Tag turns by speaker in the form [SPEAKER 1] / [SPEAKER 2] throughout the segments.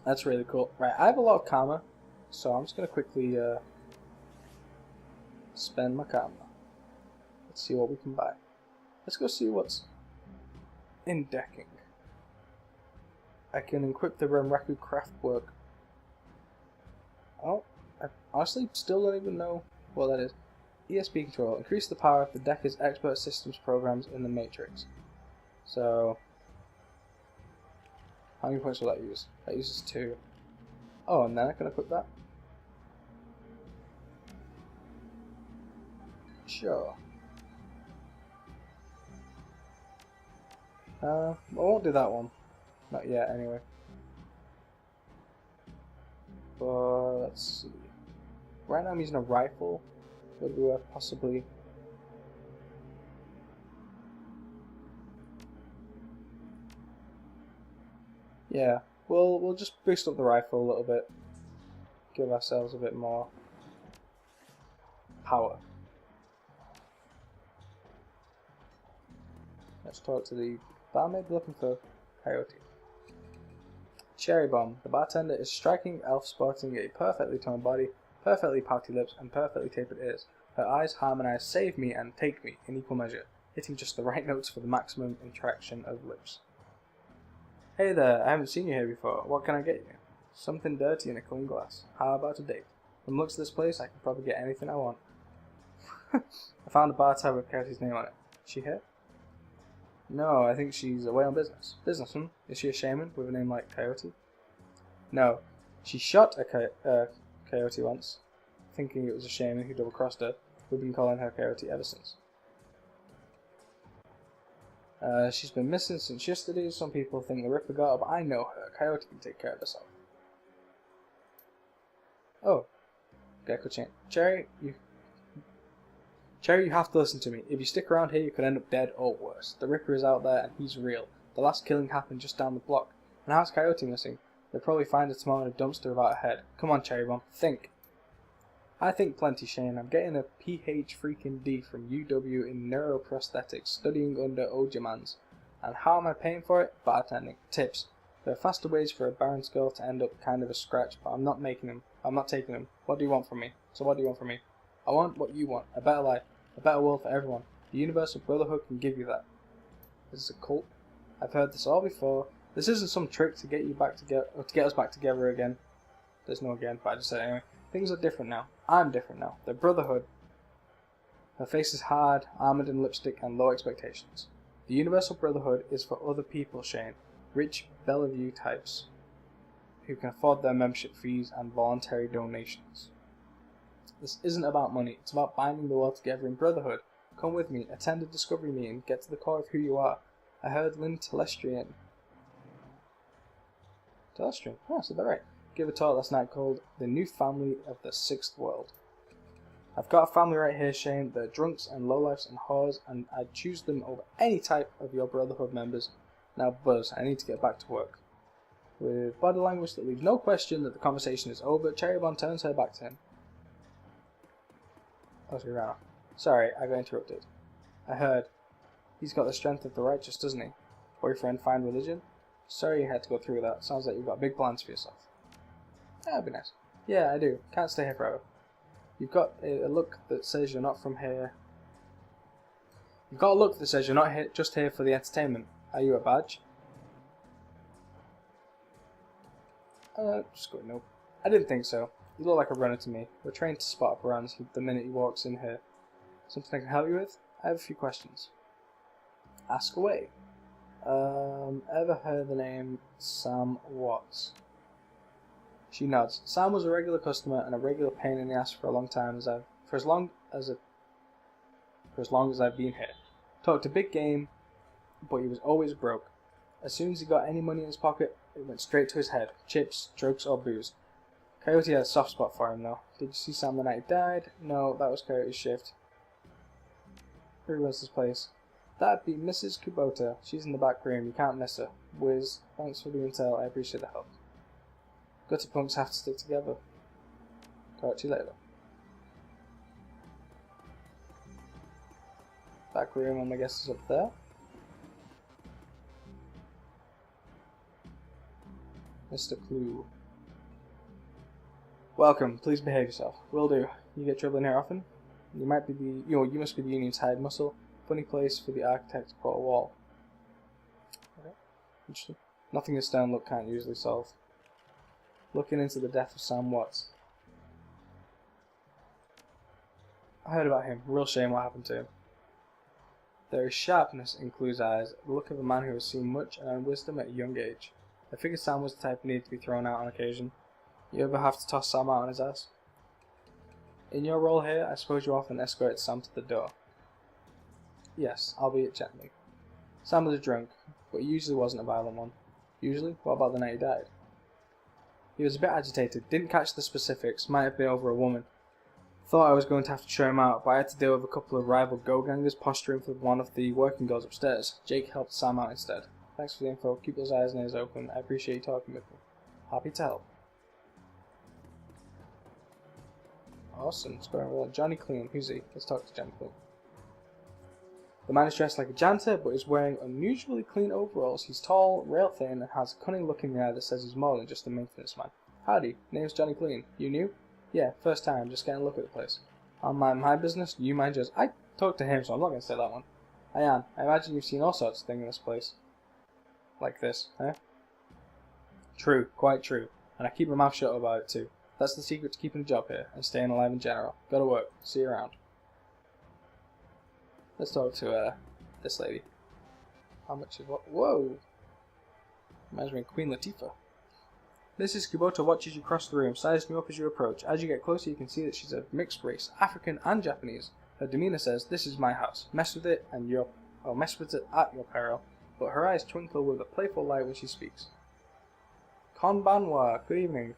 [SPEAKER 1] That's really cool. Right, I have a lot of karma, so I'm just going to quickly spend my karma. Let's see what we can buy. Let's go see what's in decking. I can equip the Renraku craft work. Oh, I honestly still don't even know what that is. ESP control. Increase the power of the decker's expert systems programs in the matrix. So, how many points will that use? That uses 2. Oh, and then I can equip that? Sure. I won't do that one. Not yet, anyway. But let's see. Right now I'm using a rifle. Would be worth possibly. Yeah, we'll just boost up the rifle a little bit. Give ourselves a bit more power. Let's talk to the barmaid looking for Coyote. Cherry Bomb. The bartender is striking elf sporting a perfectly toned body, perfectly pouty lips, and perfectly tapered ears. Her eyes harmonize Save Me and Take Me in equal measure, hitting just the right notes for the maximum interaction of lips. Hey there, I haven't seen you here before. What can I get you? Something dirty in a clean glass. How about a date? From the looks of this place, I can probably get anything I want. I found a bar tab with Coyote's name on it. Is she here? No, I think she's away on business. Business, hmm? Is she a shaman with a name like Coyote? No. She shot a coyote once, thinking it was a shaman who double-crossed her. We've been calling her Coyote ever since. She's been missing since yesterday. Some people think the Ripper got her, but I know her. Coyote can take care of herself. Oh. Gecko chain. Cherry, you have to listen to me. If you stick around here, you could end up dead or worse. The Ripper is out there, and he's real. The last killing happened just down the block. And how's Coyote missing? They'll probably find her tomorrow in a dumpster without a head. Come on, Cherry Bomb, think. I think plenty, Shane. I'm getting a PH freaking D from UW in neuroprosthetics, studying under Ojamans. And how am I paying for it? Bartending. Tips. There are faster ways for a Baron's girl to end up kind of a scratch, but I'm not taking them. What do you want from me? So what do you want from me? I want what you want. A better life. A better world for everyone. The Universal Brotherhood can give you that. This is a cult. I've heard this all before. This isn't some trick to get you back together, or to get us back together again. There's no again, but I just said it anyway. Things are different now. I'm different now. The Brotherhood. Her face is hard, armoured in lipstick, and low expectations. The Universal Brotherhood is for other people, Shane. Rich Bellevue types who can afford their membership fees and voluntary donations. This isn't about money. It's about binding the world together in brotherhood. Come with me, attend a discovery meeting, get to the core of who you are. I heard Lynn Telestrian. Oh, I said that right. Give a talk last night called The New Family of the Sixth World. I've got a family right here, Shane. They're drunks and lowlifes and whores, and I'd choose them over any type of your Brotherhood members. Now, Buzz, I need to get back to work. With body language that leaves no question that the conversation is over, Cherry Bomb turns her back to him. Oh, she ran off. Sorry, I got interrupted. I heard. He's got the strength of the righteous, doesn't he? Boyfriend find religion? Sorry you had to go through that. Sounds like you've got big plans for yourself. That'd be nice. Yeah, I do. Can't stay here forever. You've got a look that says you're not from here. You've got a look that says you're not just here for the entertainment. Are you a badge? Just go nope. I didn't think so. You look like a runner to me. We're trained to spot up runs the minute he walks in here. Something I can help you with? I have a few questions. Ask away. Ever heard the name Sam Watts? She nods. Sam was a regular customer and a regular pain in the ass for a long time, for as long as I've been here. Talked a big game, but he was always broke. As soon as he got any money in his pocket, it went straight to his head. Chips, drugs, or booze. Coyote had a soft spot for him, though. Did you see Sam the night he died? No, that was Coyote's shift. Who runs this place? That'd be Mrs. Kubota. She's in the back room. You can't miss her. Wiz, thanks for the intel. I appreciate the help. Gutter punks have to stick together. Talk to you later. Back room, I guess, is up there. Mr. Clue. Welcome. Please behave yourself. Will do. You get trouble in here often? You might be the, you must be the Union's hired muscle. Funny place for the architect to put a wall. Okay. Interesting. Nothing a stone look can't usually solve. Looking into the death of Sam Watts. I heard about him. Real shame what happened to him. There is sharpness in Clue's eyes, the look of a man who has seen much and earned wisdom at a young age. I figured Sam was the type who needed to be thrown out on occasion. You ever have to toss Sam out on his ass? In your role here, I suppose you often escort Sam to the door. Yes, albeit gently. Sam was a drunk, but he usually wasn't a violent one. Usually? What about the night he died? He was a bit agitated, didn't catch the specifics, might have been over a woman. Thought I was going to have to show him out, but I had to deal with a couple of rival go-gangers posturing for one of the working girls upstairs. Jake helped Sam out instead. Thanks for the info, keep those eyes and ears open, I appreciate you talking with me. Happy to help. Awesome, it's going well. Johnny Clean, who's he? Let's talk to Johnny Clean. The man is dressed like a janitor, but is wearing unusually clean overalls. He's tall, rail thin, and has a cunning look in the eye that says he's more than just a maintenance man. Howdy, name's Johnny Clean. You new? Yeah, first time, just getting a look at the place. I'll mind my business, you mind yours. I talked to him, so I'm not going to say that one. I am. I imagine you've seen all sorts of things in this place. Like this, eh? True, quite true. And I keep my mouth shut about it too. That's the secret to keeping a job here, and staying alive in general. Gotta work. See you around. Let's talk to, this lady. How much is what? Whoa! Reminds me of Queen Latifah. Mrs. Kubota watches you cross the room, sizing you up as you approach. As you get closer, you can see that she's of mixed race, African and Japanese. Her demeanor says, "This is my house. Mess with it, mess with it at your peril." But her eyes twinkle with a playful light when she speaks. Konbanwa, good evening.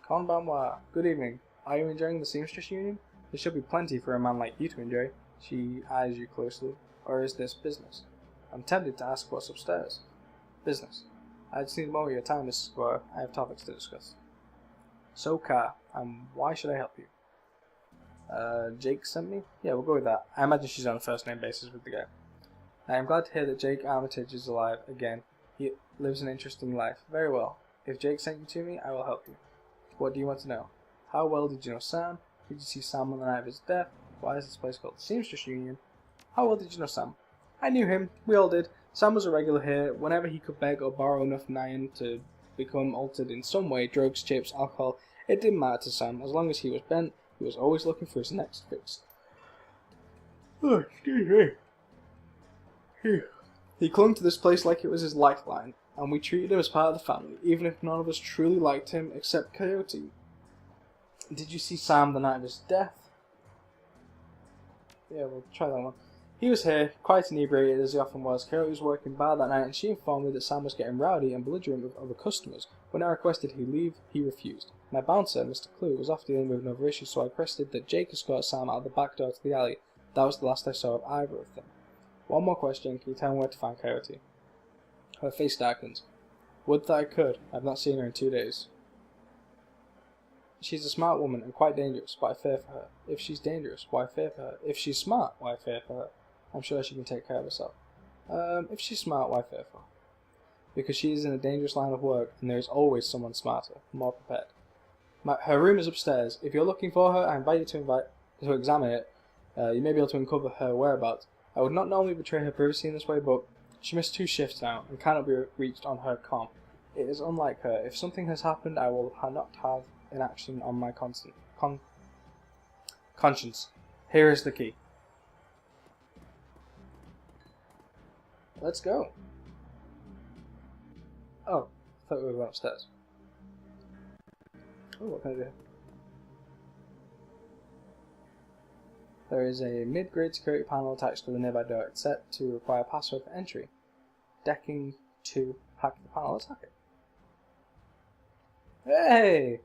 [SPEAKER 1] Konbanwa, good evening. Are you enjoying the Seamstress Union? There should be plenty for a man like you to enjoy. She eyes you closely. Or is this business? I'm tempted to ask what's upstairs. Business. I just need more of your time, Mrs. Squire. I have topics to discuss. So, Car, why should I help you? Jake sent me? Yeah, we'll go with that. I imagine she's on a first name basis with the guy. I am glad to hear that Jake Armitage is alive again. He lives an interesting life. Very well. If Jake sent you to me, I will help you. What do you want to know? How well did you know Sam? Did you see Sam on the night of his death? Why is this place called the Seamstress Union? How well did you know Sam? I knew him. We all did. Sam was a regular here. Whenever he could beg or borrow enough iron to become altered in some way, drugs, chips, alcohol, it didn't matter to Sam. As long as he was bent, he was always looking for his next fix. Oh, excuse me. He clung to this place like it was his lifeline, and we treated him as part of the family, even if none of us truly liked him except Coyote. Did you see Sam the night of his death? Yeah, we'll try that one. He was here, quite inebriated as he often was. Coyote was working bar that night, and she informed me that Sam was getting rowdy and belligerent with other customers. When I requested he leave, he refused. My bouncer, Mr. Clue, was off dealing with another issue, so I requested that Jake escort Sam out of the back door to the alley. That was the last I saw of either of them. One more question, can you tell me where to find Coyote? Her face darkens. Would that I could. I've not seen her in 2 days. She's a smart woman and quite dangerous, but I fear for her. If she's dangerous, why fear for her? If she's smart, why fear for her? I'm sure she can take care of herself. If she's smart, why fear for her? Because she is in a dangerous line of work, and there is always someone smarter, more prepared. Her room is upstairs. If you're looking for her, I invite you to examine it. You may be able to uncover her whereabouts. I would not normally betray her privacy in this way, but she missed 2 shifts now, and cannot be reached on her comm. It is unlike her. If something has happened, I will not have an action on my conscience. Here is the key. Let's go. Oh, I thought we were going upstairs. Oh, what can I do? There is a mid-grade security panel attached to the nearby door. It's set to require a password for entry. Decking to hack the panel. Let's hack it. Hey!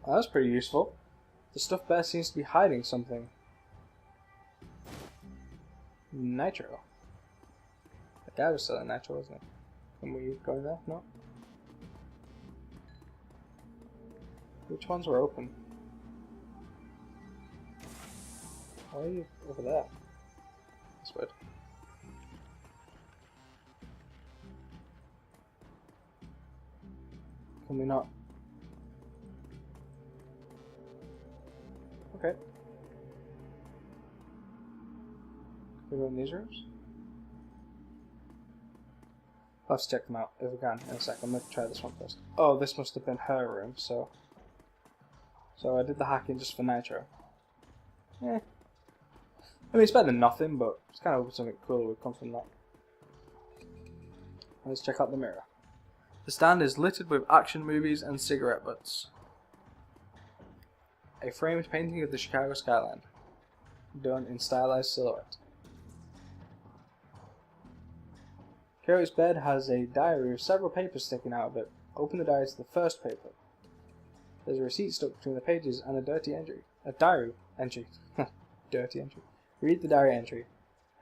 [SPEAKER 1] Oh, that's pretty useful. The stuffed bear seems to be hiding something. Nitro. The guy was selling nitro, wasn't he? Can we go in there? No? Which ones were open? Why are you over there? That's weird. Can we not? Okay. Can we go in these rooms? I'll have to check them out if we can in a sec. I'm going to try this one first. Oh, this must have been her room, so I did the hacking just for Nitro. I mean, it's better than nothing, but it's kind of something cool would come from that. Let's check out the mirror. The stand is littered with action movies and cigarette butts. A framed painting of the Chicago skyline, done in stylized silhouette. Coyote's bed has a diary with several papers sticking out of it. Open the diary to the first paper. There's a receipt stuck between the pages and a dirty entry. A diary entry. Dirty entry. Read the diary entry.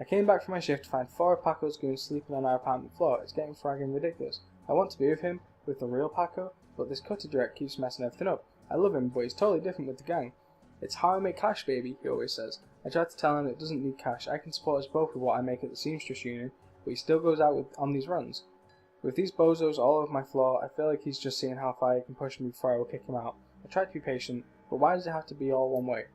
[SPEAKER 1] I came back from my shift to find 4 of Paco's goons sleeping on our apartment floor. It's getting fragging ridiculous. I want to be with him, with the real Paco, but this cutter direct keeps messing everything up. I love him, but he's totally different with the gang. It's how I make cash, baby, he always says. I try to tell him it doesn't need cash. I can support us both with what I make at the Seamstress Union, but he still goes out on these runs. With these bozos all over my floor, I feel like he's just seeing how far he can push me before I will kick him out. I try to be patient, but why does it have to be all one way?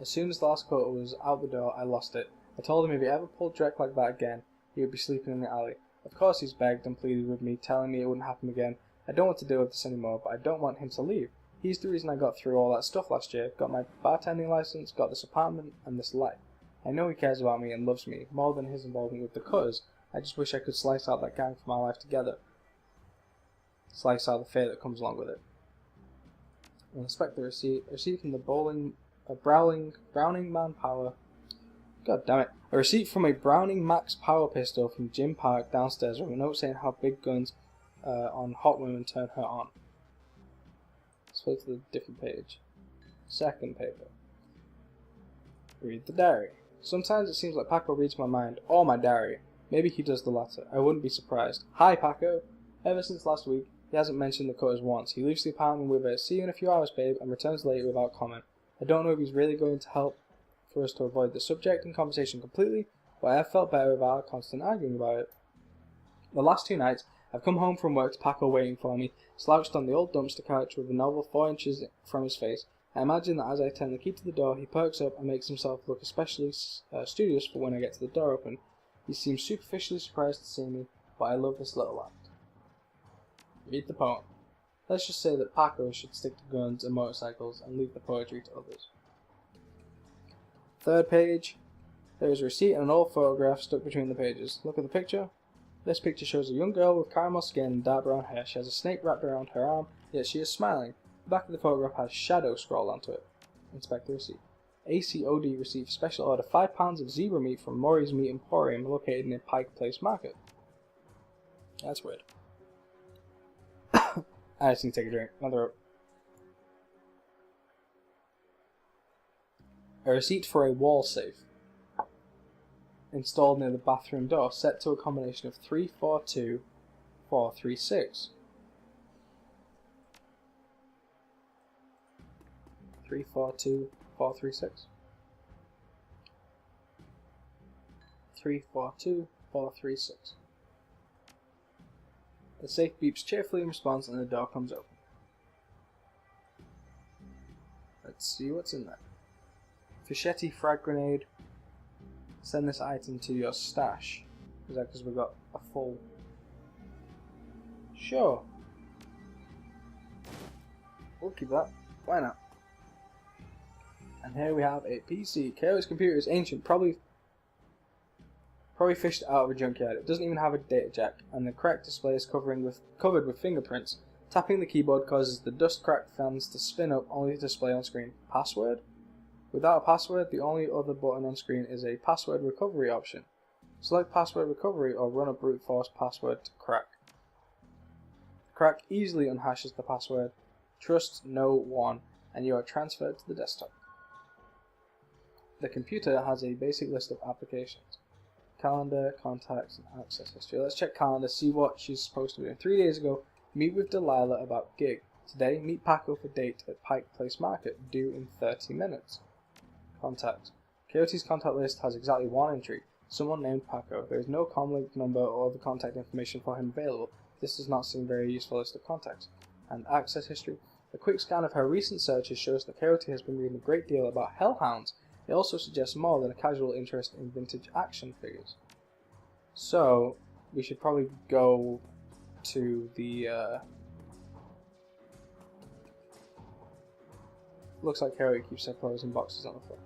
[SPEAKER 1] As soon as the last quarter was out the door, I lost it. I told him if he ever pulled Drek like that again, he would be sleeping in the alley. Of course he's begged and pleaded with me, telling me it wouldn't happen again. I don't want to deal with this anymore, but I don't want him to leave. He's the reason I got through all that stuff last year, got my bartending license, got this apartment, and this life. I know he cares about me and loves me, more than his involvement with the cutters. I just wish I could slice out that gang for my life together. Slice out the fate that comes along with it. I'll inspect the receipt. A receipt from the Browning Manpower. God damn it. A receipt from a Browning Max power pistol from Jim Park downstairs with a note saying how big guns on hot women turn her on. Let's go to the different page. Second paper. Read the diary. Sometimes it seems like Paco reads my mind, or my diary. Maybe he does the latter. I wouldn't be surprised. Hi, Paco. Ever since last week, he hasn't mentioned the cutters once. He leaves the apartment with a "see you in a few hours, babe," and returns later without comment. I don't know if he's really going to help for us to avoid the subject and conversation completely, but I have felt better without our constant arguing about it. The last 2 nights, I've come home from work to Paco waiting for me, slouched on the old dumpster couch with a novel 4 inches from his face. I imagine that as I turn the key to the door, he perks up and makes himself look especially studious for when I get to the door open. He seems superficially surprised to see me, but I love this little act. Read the poem. Let's just say that Paco should stick to guns and motorcycles and leave the poetry to others. Third page. There is a receipt and an old photograph stuck between the pages. Look at the picture. This picture shows a young girl with caramel skin and dark brown hair. She has a snake wrapped around her arm, yet she is smiling. The back of the photograph has shadow scrawled onto it. Inspect the receipt. ACOD received special order 5 pounds of zebra meat from Maury's Meat Emporium located near Pike Place Market. That's weird. I just need to take a drink. Another. A receipt for a wall safe. Installed near the bathroom door, set to a combination of 342436. 342436. 342436. The safe beeps cheerfully in response and the door comes open. Let's see what's in there. Fischetti frag grenade. Send this item to your stash. Is that because we've got a full... Sure. We'll keep that. Why not? And here we have a PC. Coyote's computer is ancient, probably fished out of a junkyard. It doesn't even have a data jack, and the cracked display is covered with fingerprints. Tapping the keyboard causes the dust-cracked fans to spin up, only to display on screen. Password? Without a password, the only other button on screen is a password recovery option. Select password recovery or run a brute force password to crack. Crack easily unhashes the password. Trust no one, and you are transferred to the desktop. The computer has a basic list of applications. Calendar, contacts, and access history. Let's check calendar, see what she's supposed to be doing. 3 days ago, meet with Delilah about gig. Today, meet Paco for date at Pike Place Market, due in 30 minutes. Contact. Coyote's contact list has exactly 1 entry, someone named Paco. There is no comlink number or other contact information for him available. This does not seem very useful list of contacts. And access history. A quick scan of her recent searches shows that Coyote has been reading a great deal about hellhounds. It also suggests more than a casual interest in vintage action figures. So, we should probably go to the, looks like Coyote keeps her clothes in boxes on the floor.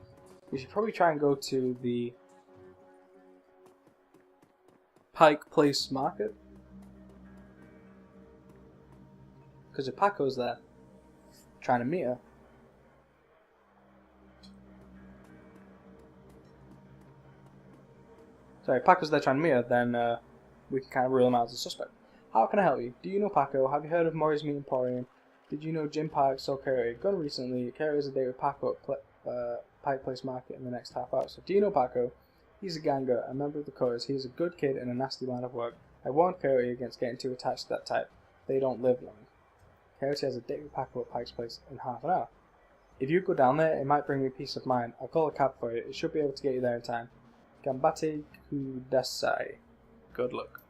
[SPEAKER 1] We should probably try and go to the Pike Place Market. Because if Paco's there, trying to meet her. Sorry, if Paco's there trying to meet her, then we can kind of rule him out as a suspect. How can I help you? Do you know Paco? Have you heard of Mori's Meat Emporium? Did you know Jim Park saw Coyote gone recently? Coyote has a date with Paco at Pike Place Market in the next half hour. So do you know Paco? He's a ganger, a member of the Coyotes. He is a good kid in a nasty line of work. I warned Coyote against getting too attached to that type. They don't live long. Coyote has a date with Paco at Pike's Place in half an hour. If you go down there, it might bring me peace of mind. I'll call a cab for you. It should be able to get you there in time. Gambate Kudasai. Good luck.